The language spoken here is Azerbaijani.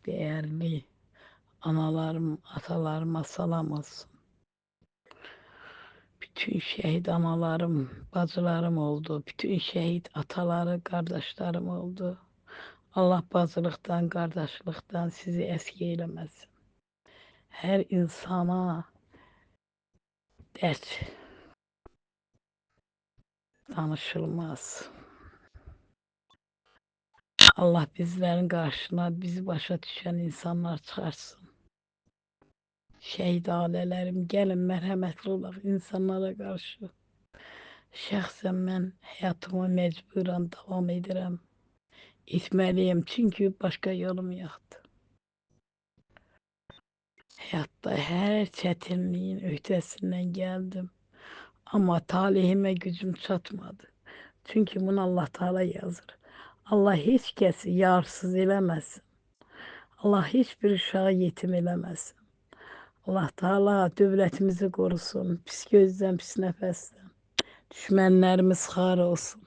değerli analarım, atalarıma salam olsun. Bütün şehit analarım, bacılarım oldu. Bütün şehit ataları, kardeşlerim oldu. Allah bacılıktan, kardeşlikten sizi eski eylemesin. Her insana dert danışılmaz. Allah bizlerin karşına bizi başa düşen insanlar çıkarsın. Şehit ailelerim gelin merhametli olaq insanlara karşı. Şəxsən mən həyatıma məcburən davam edirəm. Etməliyəm çünki başqa yolum yoxdur. Həyatda hər çətinliyin öhdəsindən gəldim. Amma talihimə gücüm çatmadı. Çünki bunu Allah Teala yazır. Allah heç kəsi yarsız eləməsin. Allah heç bir uşağı yetim eləməsin. Allah Teala dövlətimizi qorusun, pis gözdən, pis nəfəsdən. Düşmənlərimiz xar olsun.